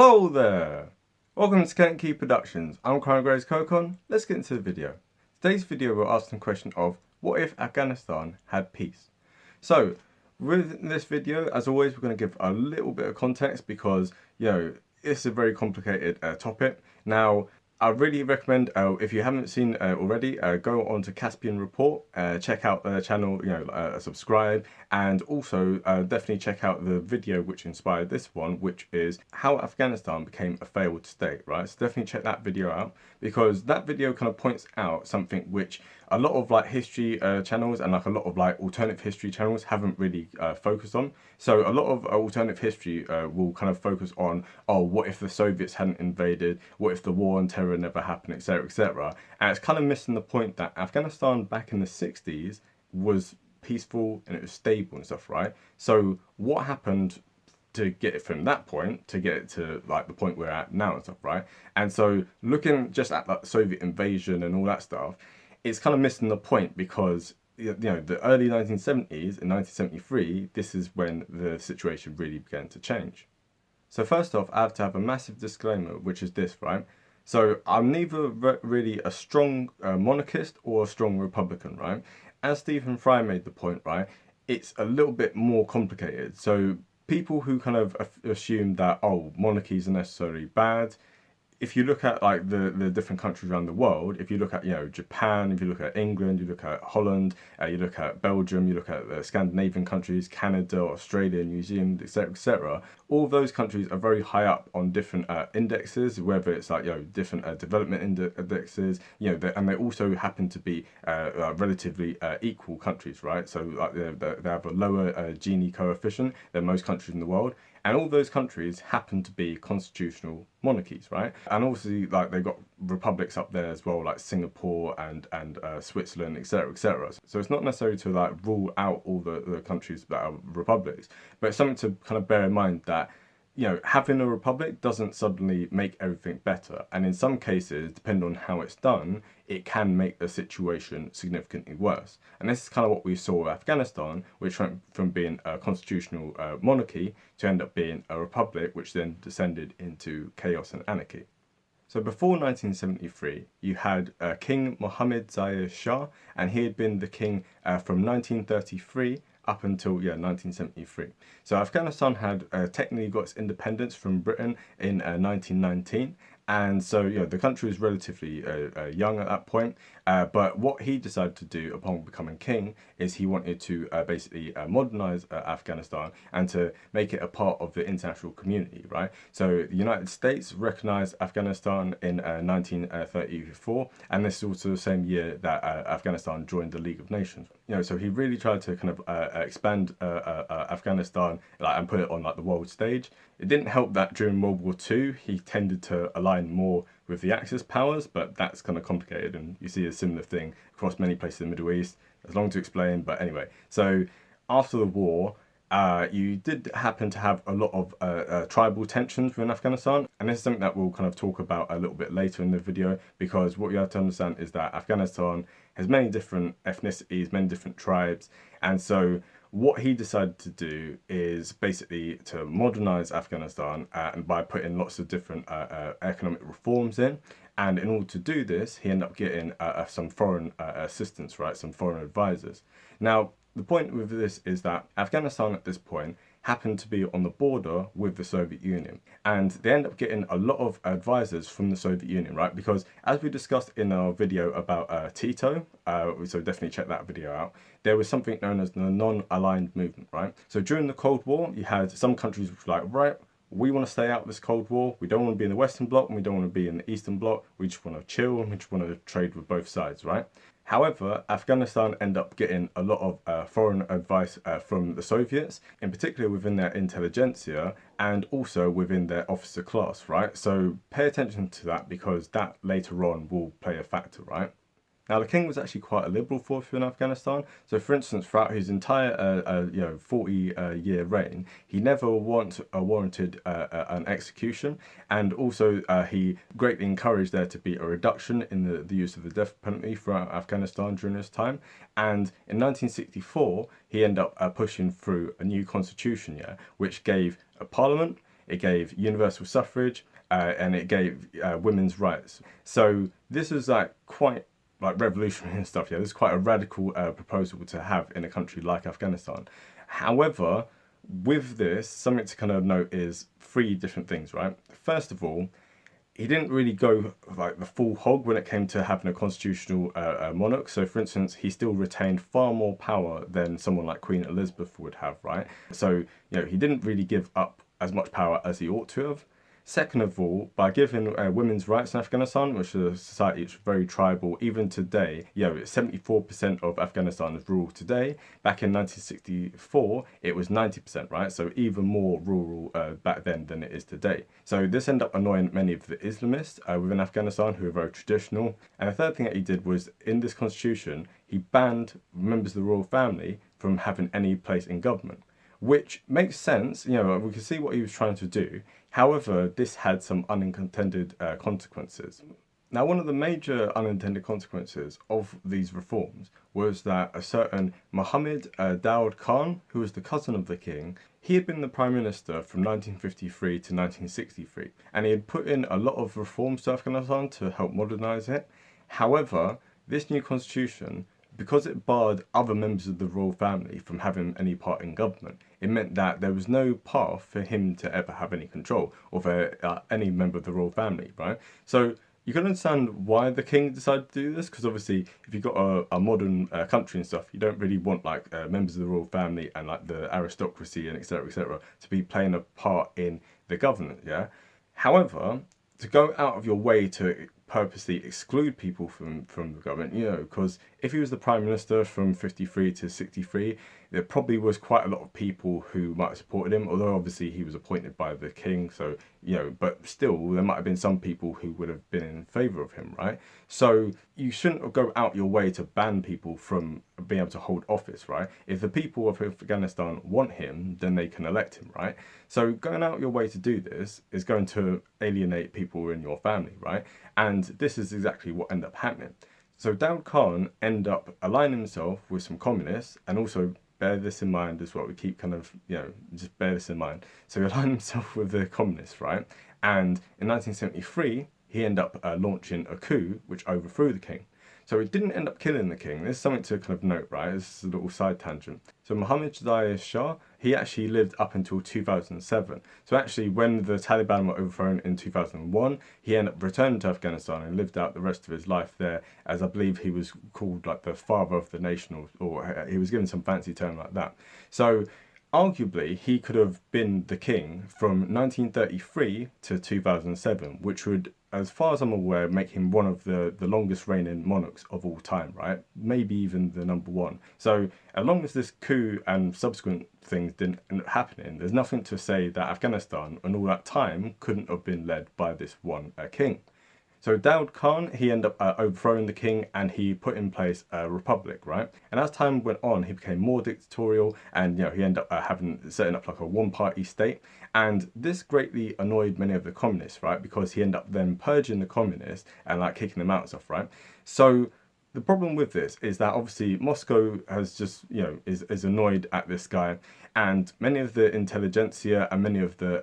Hello there! Welcome to Kent Key Productions. I'm Crown Grace Kokon. Let's get into the video. Today's video we're asking the question of what if Afghanistan had peace? So with this video, as always, we're going to give a little bit of context because, it's a very complicated topic. Now, I really recommend, if you haven't seen already, go on to Caspian Report, check out their channel, subscribe, and also definitely check out the video which inspired this one, which is how Afghanistan became a failed state, right? So definitely check that video out, because that video kind of points out something which a lot of history channels and a lot of alternative history channels haven't really focused on. So a lot of alternative history will kind of focus on, oh, what if the Soviets hadn't invaded? What if the war on terror never happened, etc., etc. And it's kind of missing the point that Afghanistan back in the 60s was peaceful and it was stable and stuff, right? So what happened to get it from that point to get it to the point we're at now and stuff, right? And so looking just at the Soviet invasion and all that stuff, it's kind of missing the point, because the early 1970s, in 1973, this is when the situation really began to change. So first off, I have to have a massive disclaimer, which is this, right? So I'm neither really a strong monarchist or a strong Republican, right? As Stephen Fry made the point, right, it's a little bit more complicated. So people who kind of assume that, oh, monarchies are necessarily bad, if you look at the different countries around the world, if you look at Japan, if you look at England, you look at Holland, you look at Belgium, you look at the Scandinavian countries, Canada, Australia, New Zealand, etc., etc. All of those countries are very high up on different indexes, whether it's different development indexes, and they also happen to be relatively equal countries, right? So they have a lower Gini coefficient than most countries in the world. And all those countries happen to be constitutional monarchies, right? And obviously, they've got republics up there as well, like Singapore and Switzerland, etc., etc. So it's not necessary to rule out all the countries that are republics, but it's something to kind of bear in mind that having a republic doesn't suddenly make everything better. And in some cases, depending on how it's done, it can make the situation significantly worse. And this is kind of what we saw with Afghanistan, which went from being a constitutional monarchy to end up being a republic, which then descended into chaos and anarchy. So before 1973, you had King Mohammed Zahir Shah, and he had been the king from 1933 up until 1973. So Afghanistan had technically got its independence from Britain in 1919, and so the country was relatively young at that point. But what he decided to do upon becoming king is he wanted to basically modernize Afghanistan and to make it a part of the international community, right? So the United States recognized Afghanistan in 1934, and this is also the same year that Afghanistan joined the League of Nations. So he really tried to kind of expand Afghanistan and put it on the world stage. It didn't help that during World War II, he tended to align more with the Axis powers, but that's kind of complicated, and you see a similar thing across many places in the Middle East. It's long to explain, but anyway. So after the war, you did happen to have a lot of tribal tensions within Afghanistan, and this is something that we'll kind of talk about a little bit later in the video, because what you have to understand is that Afghanistan has many different ethnicities, many different tribes, and so what he decided to do is basically to modernize Afghanistan and by putting lots of different economic reforms in. And in order to do this, he ended up getting some foreign assistance, right? Some foreign advisors. Now, the point with this is that Afghanistan at this point happened to be on the border with the Soviet Union, and they end up getting a lot of advisors from the Soviet Union, right? Because as we discussed in our video about Tito, so definitely check that video out, there was something known as the non-aligned movement, right? So during the Cold War, you had some countries which were like, right, we want to stay out of this Cold War, we don't want to be in the Western Bloc and we don't want to be in the Eastern Bloc, we just want to chill and we just want to trade with both sides, right? However, Afghanistan ended up getting a lot of foreign advice from the Soviets, in particular within their intelligentsia and also within their officer class, right? So pay attention to that, because that later on will play a factor, right? Now, the king was actually quite a liberal force in Afghanistan. So, for instance, throughout his entire 40-year reign, he never once warranted an execution, and also he greatly encouraged there to be a reduction in the use of the death penalty throughout Afghanistan during this time. And in 1964, he ended up pushing through a new constitution, which gave a parliament. it gave universal suffrage, and it gave women's rights. So this is like quite like revolutionary and stuff. Yeah, this is quite a radical proposal to have in a country like Afghanistan. However, with this, something to kind of note is three different things, right? First of all, he didn't really go like the full hog when it came to having a constitutional monarch. So, for instance, he still retained far more power than someone like Queen Elizabeth would have, right? So, he didn't really give up as much power as he ought to have. Second of all, by giving women's rights in Afghanistan, which is a society which is very tribal, even today, 74% of Afghanistan is rural today. Back in 1964, it was 90%, right? So even more rural back then than it is today. So this ended up annoying many of the Islamists within Afghanistan who are very traditional. And the third thing that he did was, in this constitution, he banned members of the royal family from having any place in government. Which makes sense, we can see what he was trying to do. However, this had some unintended consequences. Now, one of the major unintended consequences of these reforms was that a certain Mohammed Daoud Khan, who was the cousin of the king, he had been the prime minister from 1953 to 1963, and he had put in a lot of reforms to Afghanistan to help modernize it. However, this new constitution, because it barred other members of the royal family from having any part in government, it meant that there was no path for him to ever have any control, or for any member of the royal family, right? So you can understand why the king decided to do this, because obviously if you've got a modern country and stuff, you don't really want like members of the royal family and like the aristocracy and etc. to be playing a part in the government, yeah? However, to go out of your way to purposely exclude people from the government, because if he was the prime minister from 53 to 63, there probably was quite a lot of people who might have supported him, although obviously he was appointed by the king, so, but still there might have been some people who would have been in favour of him, right? So you shouldn't go out your way to ban people from being able to hold office, right? If the people of Afghanistan want him, then they can elect him, right? So going out your way to do this is going to alienate people in your family, right? And this is exactly what ended up happening. So Daoud Khan ended up aligning himself with some communists, and also bear this in mind as well. We keep kind of, just bear this in mind. So he aligned himself with the communists, right? And in 1973, he ended up launching a coup which overthrew the king. So it didn't end up killing the king. There's something to kind of note, right? This is a little side tangent. So Mohammed Shah, he actually lived up until 2007. So actually, when the Taliban were overthrown in 2001, he ended up returning to Afghanistan and lived out the rest of his life there, as I believe he was called like the father of the nation, or he was given some fancy term like that. So arguably, he could have been the king from 1933 to 2007, which would, as far as I'm aware, make him one of the longest reigning monarchs of all time, right? Maybe even the number one. So as long as this coup and subsequent things didn't end up happening, there's nothing to say that Afghanistan and all that time couldn't have been led by this one king. So Daoud Khan, he ended up overthrowing the king, and he put in place a republic, right? And as time went on, he became more dictatorial, and he ended up setting up like a one-party state. And this greatly annoyed many of the communists, right? Because he ended up then purging the communists and like kicking them out and stuff, right? So the problem with this is that obviously Moscow has just, is annoyed at this guy, and many of the intelligentsia and many of the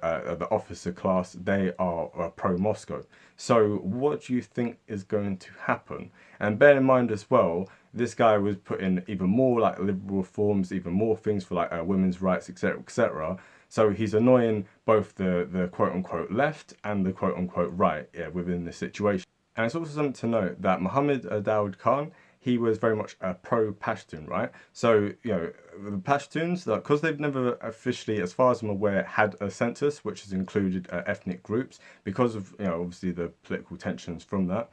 officer class, they are pro-Moscow. So what do you think is going to happen? And bear in mind as well, this guy was putting even more like liberal reforms, even more things for like women's rights, etc. So he's annoying both the quote-unquote left and the quote-unquote right within this situation. And it's also something to note that Mohammed Daoud Khan, he was very much a pro-Pashtun, right? So, the Pashtuns, because they've never officially, as far as I'm aware, had a census which has included ethnic groups, because of, obviously the political tensions from that.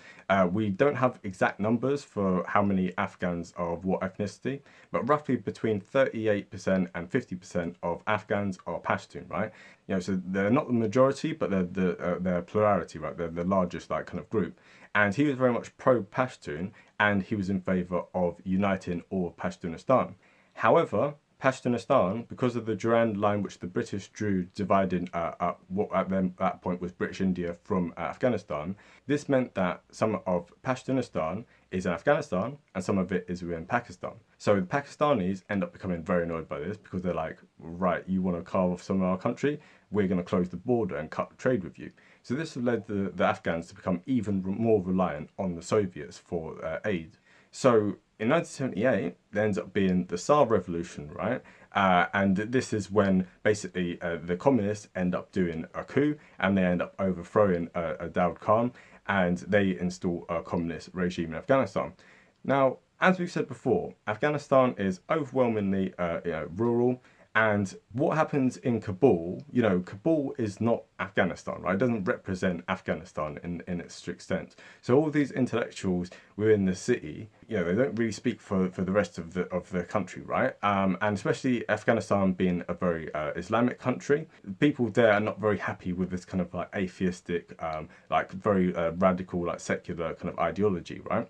We don't have exact numbers for how many Afghans are of what ethnicity, but roughly between 38% and 50% of Afghans are Pashtun, right? So they're not the majority, but they're a plurality, right? They're the largest like kind of group. And he was very much pro-Pashtun, and he was in favour of uniting all Pashtunistan. However, Pashtunistan, because of the Durand line which the British drew dividing up what at that point was British India from Afghanistan, this meant that some of Pashtunistan is in Afghanistan and some of it is within Pakistan. So the Pakistanis end up becoming very annoyed by this, because they're like, right, you want to carve off some of our country? we're going to close the border and cut trade with you. So this has led the Afghans to become even more reliant on the Soviets for aid. So in 1978, there ends up being the Saur revolution, right? And this is when basically the communists end up doing a coup, and they end up overthrowing a Daud Khan, and they install a communist regime in Afghanistan. Now, as we've said before, Afghanistan is overwhelmingly rural. And what happens in Kabul, Kabul is not Afghanistan, right? It doesn't represent Afghanistan in its strict sense. So all these intellectuals within the city, they don't really speak for the rest of the country, right? And especially Afghanistan being a very Islamic country, people there are not very happy with this kind of like atheistic, very radical, secular kind of ideology, right?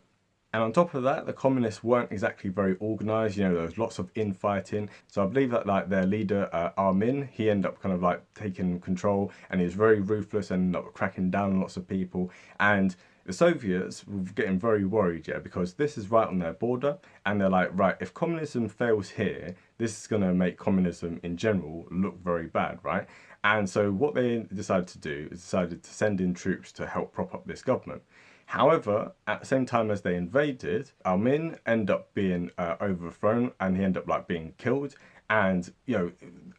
And on top of that, the communists weren't exactly very organised. There was lots of infighting. So I believe that their leader, Armin, he ended up kind of taking control, and he was very ruthless and ended up cracking down on lots of people. And the Soviets were getting very worried, because this is right on their border. And they're like, right, if communism fails here, this is going to make communism in general look very bad, right? And so what they decided to do is decided to send in troops to help prop up this government. However, at the same time as they invaded, Armin ended up being overthrown, and he ended up being killed. And,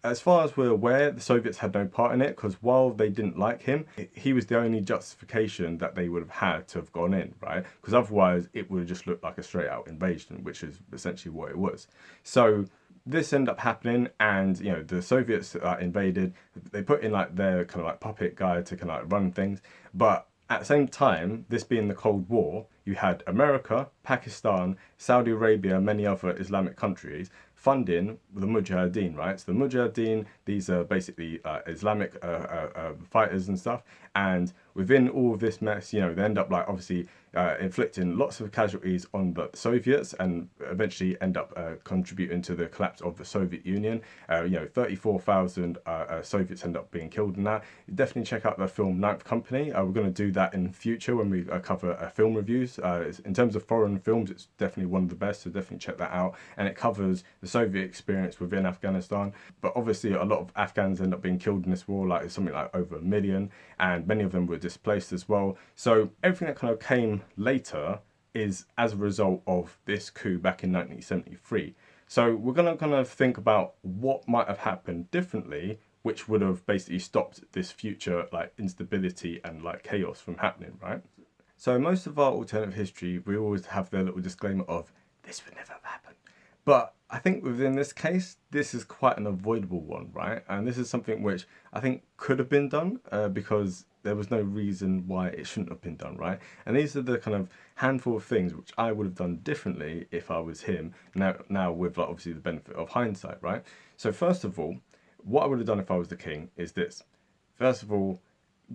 as far as we're aware, the Soviets had no part in it, because while they didn't like him, he was the only justification that they would have had to have gone in, right? Because otherwise it would have just looked like a straight out invasion, which is essentially what it was. So this ended up happening, and the Soviets invaded. They put in their kind of puppet guy to kind of run things, but at the same time, this being the Cold War, you had America, Pakistan, Saudi Arabia, and many other Islamic countries funding the mujahideen, right? So the mujahideen, these are basically Islamic fighters and stuff. And within all of this mess, they end up obviously inflicting lots of casualties on the Soviets, and eventually end up contributing to the collapse of the Soviet Union. 34,000 Soviets end up being killed in that. Definitely check out the film Ninth Company. We're going to do that in the future when we cover film reviews. In terms of foreign films, it's definitely one of the best, so definitely check that out. And it covers the Soviet experience within Afghanistan. But obviously a lot of Afghans end up being killed in this war, something like over 1 million, and many of them were displaced as well. So everything that kind of came later is as a result of this coup back in 1973. So we're going to kind of think about what might have happened differently, which would have basically stopped this future instability and chaos from happening, right? So most of our alternative history, we always have the little disclaimer of this would never have happened. But I think within this case, this is quite an avoidable one, right? And this is something which I think could have been done because there was no reason why it shouldn't have been done, right? And these are the kind of handful of things which I would have done differently if I was him, now with obviously the benefit of hindsight, right? So first of all, what I would have done if I was the king is this. First of all,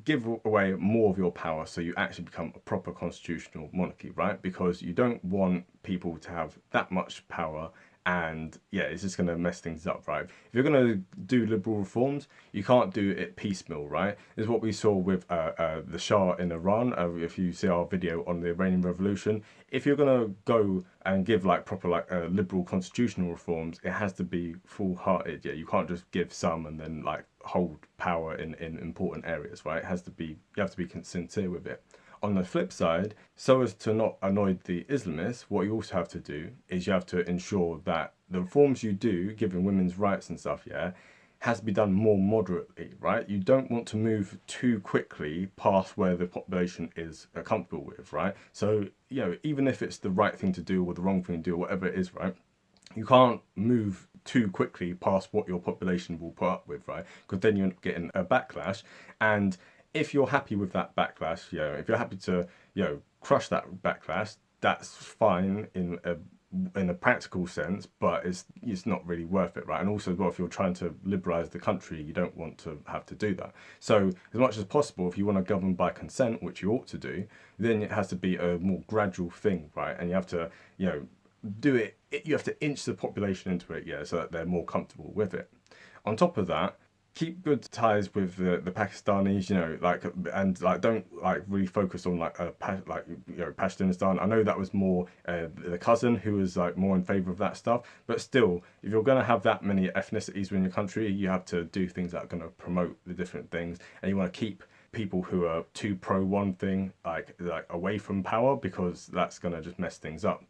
give away more of your power so you actually become a proper constitutional monarchy, right? Because you don't want people to have that much power, and it's just going to mess things up, right? If you're going to do liberal reforms, you can't do it piecemeal, right? This is what we saw with the Shah in Iran. If you see our video on the Iranian Revolution, if you're going to go and give proper liberal constitutional reforms, it has to be full-hearted. You can't just give some and then hold power in important areas, right? You have to be sincere with it. On the flip side, so as to not annoy the Islamists, what you also have to do is you have to ensure that the reforms you do, given women's rights and stuff, has to be done more moderately, right? You don't want to move too quickly past where the population is comfortable with, right? So, even if it's the right thing to do or the wrong thing to do or whatever it is, right? You can't move too quickly past what your population will put up with, right? Because then you're getting a backlash. And if you're happy with that backlash, if you're happy to, crush that backlash, that's fine in a practical sense, but it's not really worth it, right? And also, if you're trying to liberalise the country, you don't want to have to do that. So as much as possible, if you want to govern by consent, which you ought to do, then it has to be a more gradual thing, right? And you have to, do it. You have to inch the population into it, so that they're more comfortable with it. On top of that, keep good ties with the Pakistanis, you know, like, and like don't like really focus on like Pashtunistan. I know that was more the cousin who was like more in favor of that stuff, but still, if you're going to have that many ethnicities within your country, you have to do things that are going to promote the different things, and you want to keep people who are too pro one thing like away from power, because that's going to just mess things up.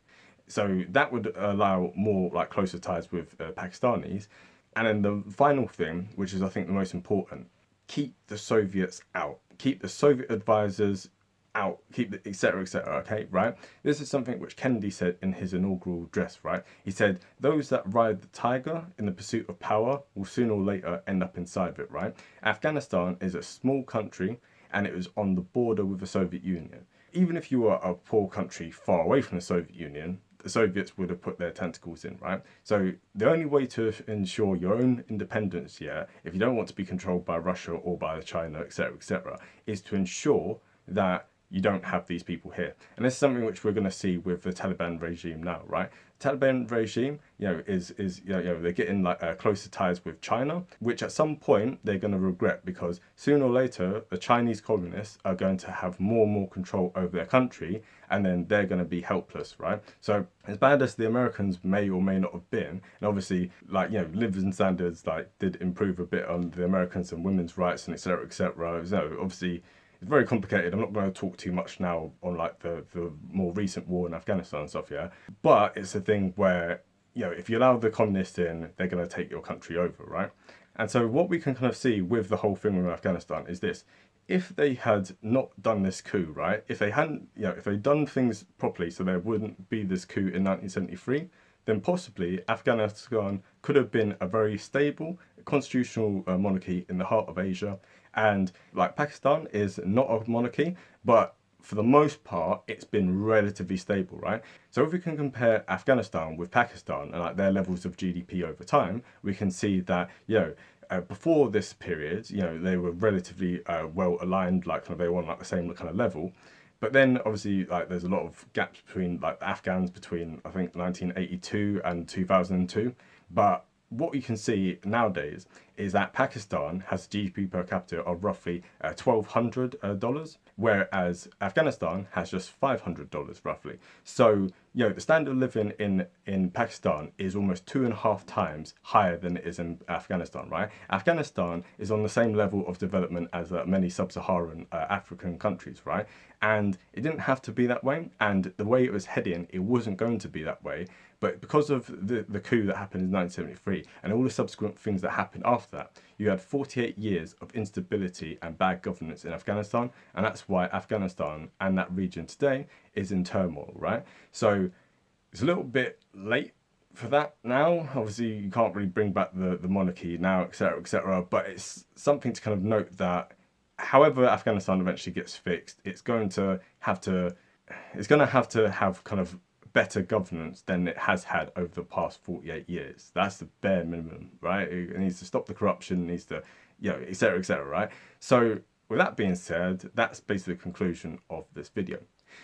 So that would allow more like closer ties with Pakistanis. And then the final thing, which is I think the most important, keep the Soviets out. Keep the Soviet advisors out. Keep the etc. etc. Okay, right? This is something which Kennedy said in his inaugural address, right? He said, "Those that ride the tiger in the pursuit of power will sooner or later end up inside of it," right? Afghanistan is a small country and it was on the border with the Soviet Union. Even if you were a poor country far away from the Soviet Union, the Soviets would have put their tentacles in, right? So the only way to ensure your own independence, yeah, if you don't want to be controlled by Russia or by China, etc., is to ensure that you don't have these people here. And this is something which we're going to see with the Taliban regime now, right? The Taliban regime, is they're getting like closer ties with China, which at some point they're going to regret, because sooner or later the Chinese communists are going to have more and more control over their country, and then they're going to be helpless, right? So as bad as the Americans may or may not have been, and obviously living standards like did improve a bit on the Americans and women's rights and etc. etc. Obviously it's very complicated. I'm not going to talk too much now on like the more recent war in Afghanistan and stuff, yeah. But it's a thing where, if you allow the communists in, they're going to take your country over, right? And so what we can kind of see with the whole thing with Afghanistan is this. If they had not done this coup, right? If they hadn't, if they'd done things properly so there wouldn't be this coup in 1973, then possibly Afghanistan could have been a very stable constitutional monarchy in the heart of Asia. And like Pakistan is not a monarchy, but for the most part, it's been relatively stable, right? So if we can compare Afghanistan with Pakistan and like their levels of GDP over time, we can see that, before this period, they were relatively well aligned, like kind of they were on like the same kind of level. But then obviously like there's a lot of gaps between like the Afghans between I think 1982 and 2002. But what you can see nowadays is that Pakistan has a GDP per capita of roughly $1,200, whereas Afghanistan has just $500 roughly. So, the standard of living in Pakistan is almost 2.5 times higher than it is in Afghanistan, right? Afghanistan is on the same level of development as many sub-Saharan African countries, right? And it didn't have to be that way, and the way it was heading, it wasn't going to be that way. But because of the coup that happened in 1973 and all the subsequent things that happened after that, you had 48 years of instability and bad governance in Afghanistan, and that's why Afghanistan and that region today is in turmoil, right? So it's a little bit late for that now. Obviously, you can't really bring back the monarchy now, etc., but it's something to kind of note that however Afghanistan eventually gets fixed, it's going to have to have kind of better governance than it has had over the past 48 years. That's the bare minimum, right? It needs to stop the corruption, needs to, etc., right? So with that being said, that's basically the conclusion of this video.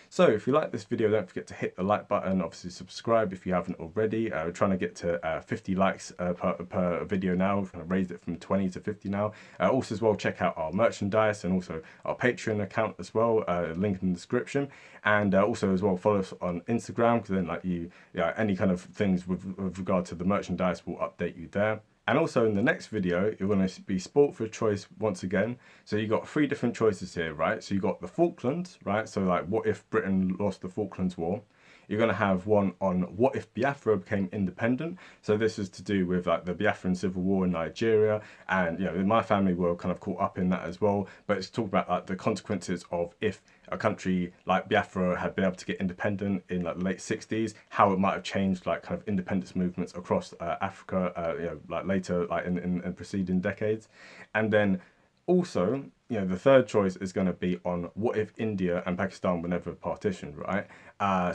So if you like this video, don't forget to hit the like button, obviously subscribe if you haven't already. We're trying to get to 50 likes per video now. We've kind of raised it from 20 to 50 now. Also as well, check out our merchandise and also our Patreon account as well, link in the description. And also as well, follow us on Instagram, because then any kind of things with regard to the merchandise will update you there. And also in the next video, you're going to be sport for choice once again. So you got 3 different choices here, right? So you got the Falklands, right? So like, what if Britain lost the Falklands War? You're going to have one on what if Biafra became independent. So this is to do with like the Biafran civil war in Nigeria, and my family were kind of caught up in that as well. But it's talk about like the consequences of if a country like Biafra had been able to get independent in like the late 60s, how it might have changed like kind of independence movements across Africa, like later like in preceding decades. And then also, the third choice is going to be on what if India and Pakistan were never partitioned, right?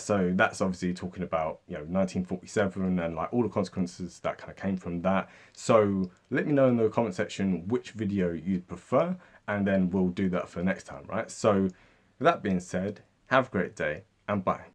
So that's obviously talking about 1947 and like all the consequences that kind of came from that. So let me know in the comment section which video you'd prefer, and then we'll do that for next time, right? So with that being said, have a great day and bye.